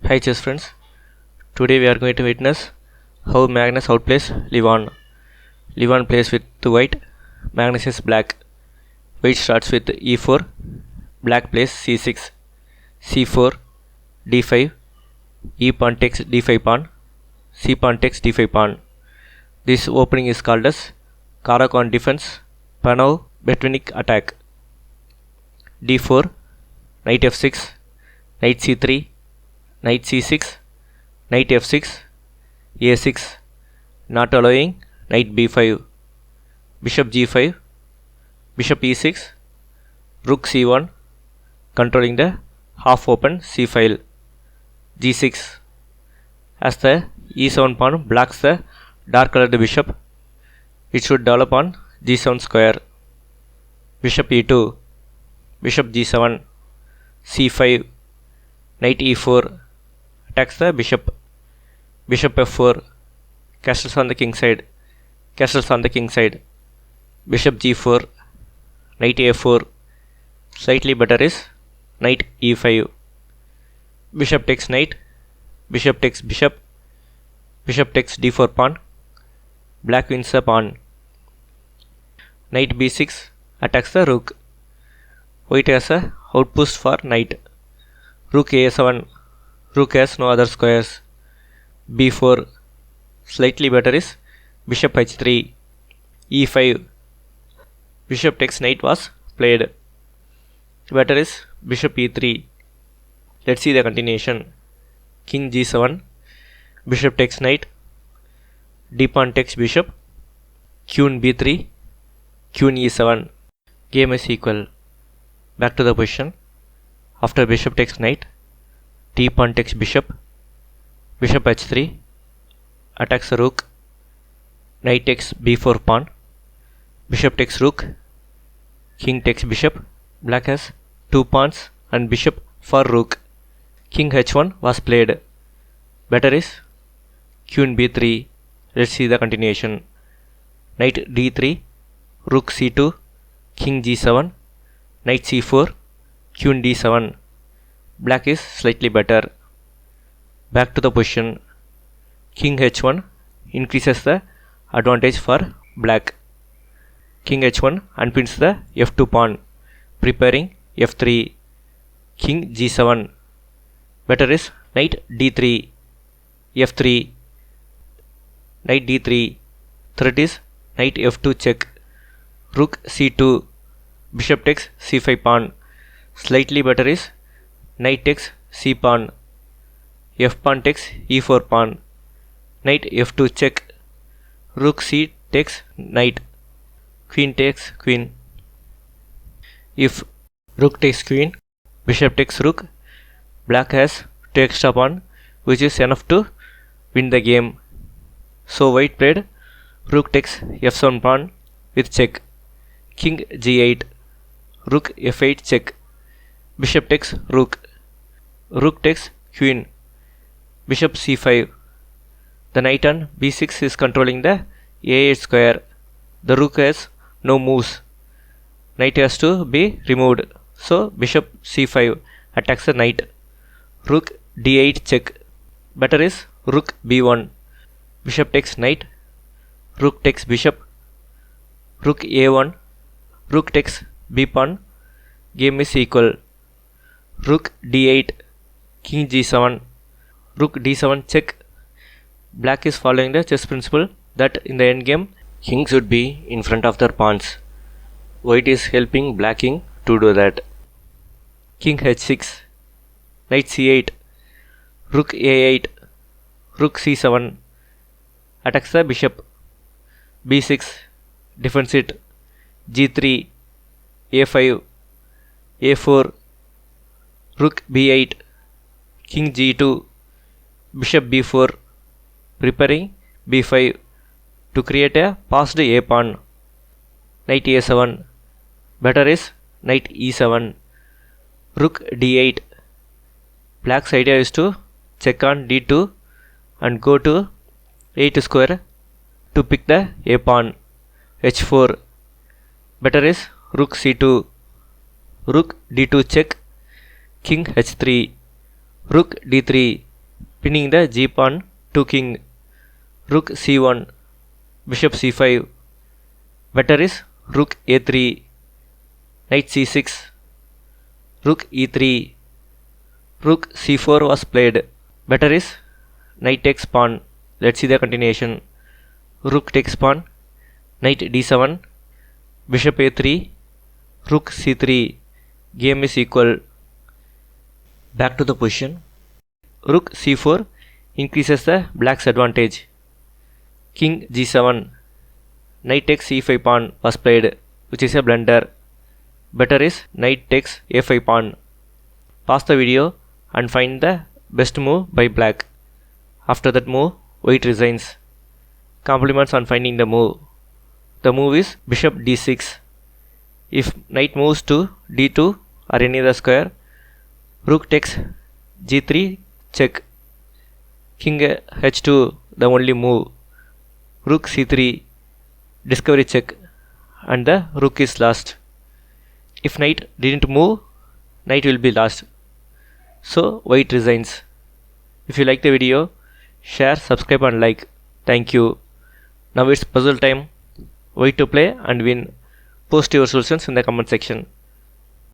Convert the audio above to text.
Hi chess friends, today we are going to witness how Magnus outplays Levon. Levon plays with white, Magnus is black. White starts with e4, black plays c6, c4, d5, e pawn takes d5 pawn, c pawn takes d5 pawn. This opening is called as Carlsen defense, Panov Betwinic attack. d4, knight f6, knight c3, knight c6, knight f6, a6, not allowing, knight b5, bishop g5, bishop e6, rook c1, controlling the half open c file, g6. As the e7 pawn blocks the dark colored bishop, it should develop on g7 square, bishop e2, bishop g7, c5, knight e4, attacks the bishop, bishop f4, castles on the king side, castles on the king side, bishop g4, knight a4, slightly better is knight e5, bishop takes knight, bishop takes bishop, bishop takes d4 pawn, black wins the pawn, knight b6 attacks the rook, white has a outpost for knight, rook a7, rook has no other squares, b4, slightly better is bishop h3, e5, bishop takes knight was played, better is bishop e3. Let's see the continuation. King g7, bishop takes knight, d pawn takes bishop, queen b3, queen e7, game is equal. Back to the position. After bishop takes knight, d pawn takes bishop, bishop h3, attacks the rook, knight takes b4 pawn, bishop takes rook, king takes bishop, black has 2 pawns and bishop for rook, king h1 was played, better is queen b3. Let's see the continuation. Knight d3, rook c2, king g7, knight c4, queen d7, black is slightly better. Back to the position. King h1 increases the advantage for black. King h1 unpins the f2 pawn, preparing f3, king g7, better is knight d3, f3, knight d3, threat is knight f2 check, rook c2, bishop takes c5 pawn, slightly better is knight takes c pawn, f pawn takes e4 pawn, knight f2 check, rook c takes knight, queen takes queen. If rook takes queen, bishop takes rook, black has 2 extra pawn, which is enough to win the game. So white played rook takes f7 pawn with check, king g8, rook f8 check, bishop takes rook, rook takes queen, bishop c5, the knight on b6 is controlling the a8 square, the rook has no moves, knight has to be removed, so bishop c5 attacks the knight, rook d8 check, better is rook b1, bishop takes knight, rook takes bishop, rook a1, rook takes b pawn, game is equal. Rook d8, king g7, rook d7 check. Black is following the chess principle that in the endgame king should be in front of their pawns. White is helping black king to do that. King h6, knight c8, rook a8, rook c7, attacks the bishop, b6, defends it, g3, a5, a4, rook b8, king g2, bishop b4, preparing b5 to create a passed a pawn, knight a7, better is knight e7, rook d8. Black's idea is to check on d2 and go to 8 square to pick the a pawn, h4, better is rook c2, rook d2 check, king h3, rook d3, pinning the g pawn to king. Rook c1, bishop c5. Better is rook a3, knight c6, rook e3, rook c4 was played. Better is knight takes pawn. Let's see the continuation. Rook takes pawn, knight d7, bishop a3, rook c3. Game is equal. Back to the position. Rook c4 increases the black's advantage. King g7, knight takes c5 pawn was played, which is a blunder. Better is knight takes a5 pawn. Pause the video and find the best move by black. After that move, white resigns. Compliments on finding the move. The move is bishop d6. If knight moves to d2 or any other square, rook takes g3 check. King h2 the only move. Rook c3 discovery check, and the rook is lost. If knight didn't move, knight will be lost. So white resigns. If you like the video, share, subscribe and like. Thank you. Now it's puzzle time. White to play and win. Post your solutions in the comment section.